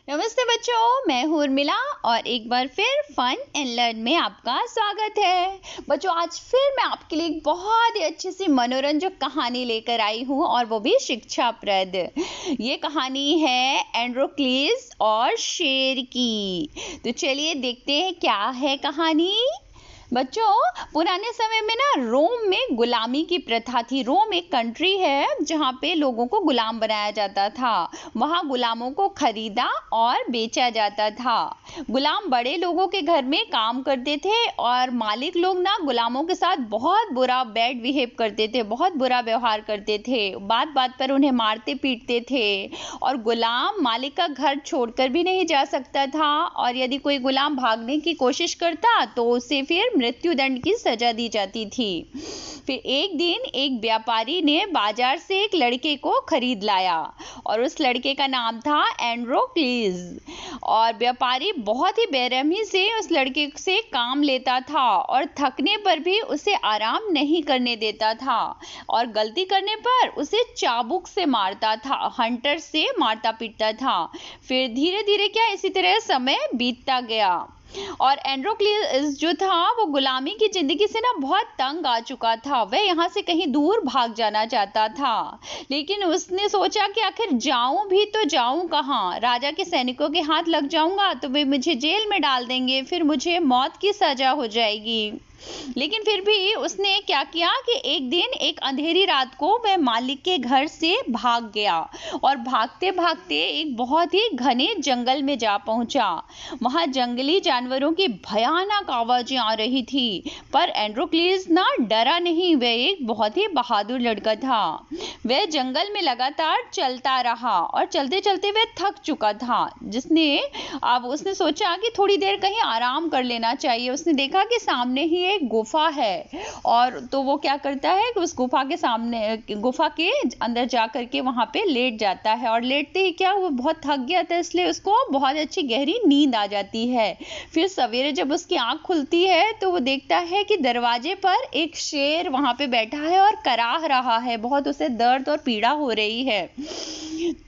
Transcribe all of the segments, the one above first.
नमस्ते बच्चों, मैं हूँ उर्मिला और एक बार फिर फन एंड लर्न में आपका स्वागत है। बच्चों, आज फिर मैं आपके लिए एक बहुत ही अच्छी सी मनोरंजक कहानी लेकर आई हूँ और वो भी शिक्षाप्रद। ये कहानी है एंड्रोक्लीस और शेर की। तो चलिए देखते हैं क्या है कहानी। बच्चों, पुराने समय में ना रोम में गुलामी की प्रथा थी। रोम एक कंट्री है जहाँ पे लोगों को गुलाम बनाया जाता था। वहाँ गुलामों को खरीदा और बेचा जाता था। गुलाम बड़े लोगों के घर में काम करते थे और मालिक लोग ना गुलामों के साथ बहुत बुरा बैड बिहेव करते थे, बहुत बुरा व्यवहार करते थे, बात बात पर उन्हें मारते पीटते थे और गुलाम मालिक का घर छोड़कर भी नहीं जा सकता था और यदि कोई गुलाम भागने की कोशिश करता तो उसे फिर मृत्युदंड की सजा दी जाती थी। फिर एक दिन एक व्यापारी ने बाजार से एक लड़के को खरीद लाया और उस लड़के का नाम था एंड्रोक्लीस। और व्यापारी बहुत ही बेरहमी से उस लड़के से काम लेता था और थकने पर भी उसे आराम नहीं करने देता था और गलती करने पर उसे चाबुक से मारता था, हंटर से मारता पीटता था। फिर धीरे धीरे क्या इसी तरह समय बीतता गया और एंड्रोक्लीस जो था वो गुलामी की जिंदगी से ना बहुत तंग आ चुका था। वह यहाँ से कहीं दूर भाग जाना चाहता था, लेकिन उसने सोचा कि आखिर जाऊं भी तो जाऊं कहाँ। राजा के सैनिकों के हाथ लग जाऊंगा तो वे मुझे जेल में डाल देंगे, फिर मुझे मौत की सजा हो जाएगी। लेकिन फिर भी उसने क्या किया कि एक दिन एक अंधेरी रात को वह मालिक के घर से भाग गया और भागते भागते एक बहुत ही घने जंगल में जा पहुंचा। वहां जंगली जानवरों की भयानक आवाजें आ रही थी, पर एंड्रोक्लीस ना डरा नहीं। वह एक बहुत ही बहादुर लड़का था। वह जंगल में लगातार चलता रहा और चलते चलते वह थक चुका था। अब उसने सोचा कि थोड़ी देर कहीं आराम कर लेना चाहिए। उसने देखा कि सामने ही एक गुफा है और तो वो क्या करता है कि उस गुफा के अंदर जा करके वहां पे लेट जाता है और लेटते ही क्या वो बहुत थक गया था, इसलिए उसको बहुत अच्छी गहरी नींद आ जाती है। फिर सवेरे जब उसकी आंख खुलती है तो वो देखता है कि दरवाजे पर एक शेर वहां पे बैठा है और कराह रहा है, बहुत उसे दर्द और पीड़ा हो रही है।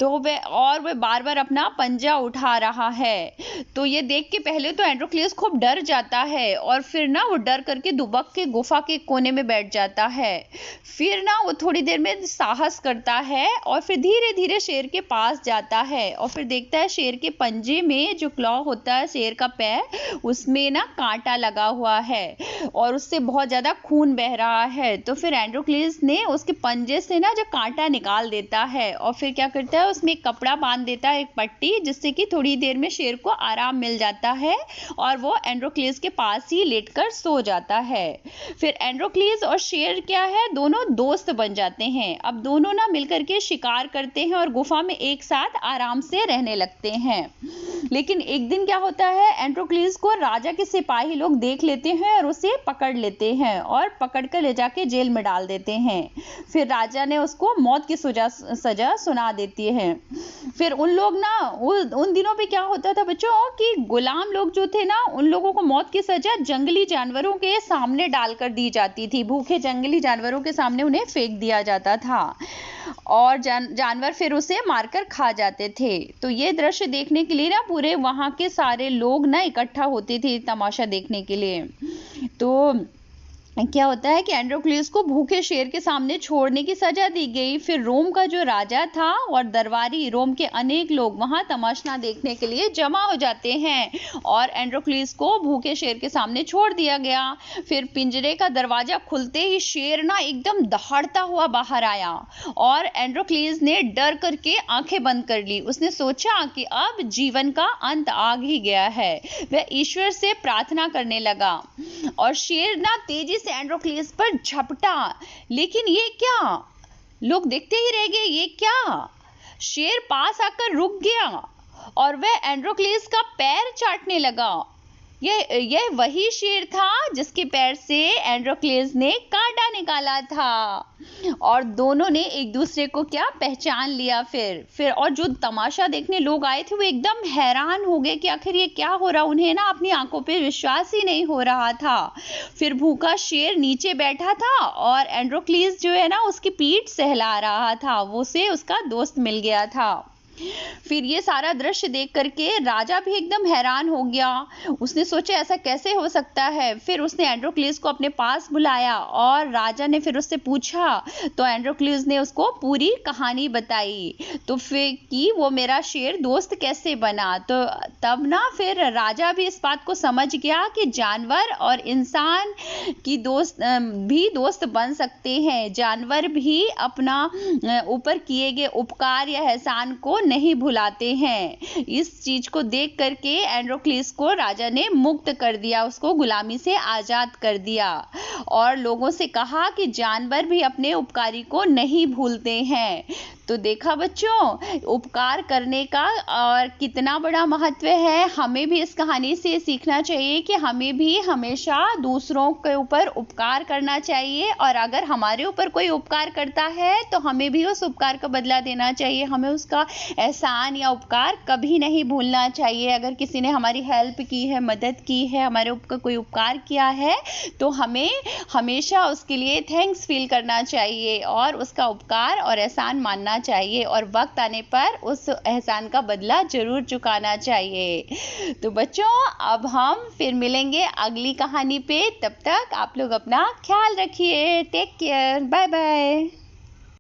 तो वह बार बार अपना पंजा उठा रहा है। तो ये देख के पहले तो एंड्रोक्लीस खूब डर जाता है और फिर ना वो डर करके दुबक के गुफा के कोने में बैठ जाता है। फिर ना वो थोड़ी देर में साहस करता है और फिर धीरे धीरे शेर के पास जाता है और फिर देखता है शेर के पंजे में जो क्लॉ होता है, शेर का पैर, उसमें ना कांटा लगा हुआ है और उससे बहुत ज्यादा खून बह रहा है। तो फिर एंड्रोक्लीस ने उसके पंजे से ना जो कांटा निकाल देता है और फिर क्या करता है उसमें एक कपड़ा बांध देता है, एक पट्टी, जिससे कि थोड़ी देर में शेर को आराम मिल जाता है और वो एंड्रोक्लीस के पास ही लेटकर सो जाता है। फिर एंड्रोक्लीस और शेर क्या है, दोनों दोस्त बन जाते हैं। अब दोनों ना मिलकर के शिकार करते हैं और गुफा में एक साथ आराम से रहने लगते हैं। लेकिन एक दिन क्या होता है, एंड्रोक्लीस को राजा के सिपाही लोग देख लेते हैं और उसे पकड़ लेते हैं और पकड़कर ले जाके जेल में डाल देते हैं। फिर राजा ने उसको मौत की सजा सुना देती है। फिर उन दिनों पे क्या होता था बच्चों कि गुलाम लोग जो थे ना, उन लोगों को मौत की सजा जंगली जानवरों के सामने डालकर दी जाती थी। भूखे जंगली जानवरों के सामने उन्हें फेंक दिया जाता था और जानवर फिर उसे मारकर खा जाते थे। तो ये दृश्य देखने के लिए ना पूरे वहां के सारे लोग ना इकट्ठा होते थे तमाशा देखने के लिए। तो क्या होता है कि एंड्रोक्लीस को भूखे शेर के सामने छोड़ने की सजा दी गई। फिर रोम का जो राजा था और दरबारी, रोम के अनेक लोग वहां तमाशा देखने के लिए जमा हो जाते हैं और एंड्रोक्लीस को भूखे शेर के सामने छोड़ दिया गया। फिर पिंजरे का दरवाजा खुलते ही शेर ना एकदम दहाड़ता हुआ बाहर आया और एंड्रोक्लीस ने डर करके आंखें बंद कर ली। उसने सोचा कि अब जीवन का अंत आ ही गया है। वह ईश्वर से प्रार्थना करने लगा और शेर ना तेजी से एंड्रोक्लीस पर झपटा। लेकिन ये क्या, लोग देखते ही रह गए, ये क्या। शेर पास आकर रुक गया और वह एंड्रोक्लीस का पैर चाटने लगा। यह वही शेर था जिसके पैर से एंड्रोक्लीस ने कांटा निकाला था और दोनों ने एक दूसरे को क्या पहचान लिया। फिर और जो तमाशा देखने लोग आए थे वो एकदम हैरान हो गए कि आखिर ये क्या हो रहा। उन्हें ना अपनी आंखों पे विश्वास ही नहीं हो रहा था। फिर भूखा शेर नीचे बैठा था और एंड्रोक्लीस जो है ना उसकी पीठ सहला रहा था। वो से उसका दोस्त मिल गया था। फिर ये सारा दृश्य देख करके राजा भी एकदम हैरान हो गया। उसने सोचा ऐसा कैसे हो सकता है। फिर उसने एंड्रोक्लियस को अपने पास बुलाया और राजा ने फिर उससे पूछा, तो एंड्रोक्लियस ने उसको पूरी कहानी बताई। तो फिर कि वो मेरा शेर दोस्त कैसे बना। तो तब ना फिर राजा भी इस बात को समझ गया कि जानवर और इंसान की भी दोस्त बन सकते हैं। जानवर भी अपना ऊपर किए गए उपकार या एहसान को नहीं भुलाते हैं। इस चीज को देख करके एंड्रोक्लियस को राजा ने मुक्त कर दिया, उसको गुलामी से आजाद कर दिया और लोगों से कहा कि जानवर भी अपने उपकारी को नहीं भूलते हैं। तो देखा बच्चों, उपकार करने का और कितना बड़ा महत्व है। हमें भी इस कहानी से सीखना चाहिए कि हमें भी हमेशा दूसरों के ऊपर उपकार करना चाहिए और अगर हमारे ऊपर कोई उपकार करता है तो हमें भी उस उपकार का बदला देना चाहिए। हमें उसका एहसान या उपकार कभी नहीं भूलना चाहिए। अगर किसी ने हमारी हेल्प की है, मदद की है, हमारे ऊपर कोई उपकार किया है तो हमें हमेशा उसके लिए थैंक्स फील करना चाहिए और उसका उपकार और एहसान मानना चाहिए और वक्त आने पर उस एहसान का बदला जरूर चुकाना चाहिए। तो बच्चों, अब हम फिर मिलेंगे अगली कहानी पे। तब तक आप लोग अपना ख्याल रखिए। Take care. Bye bye.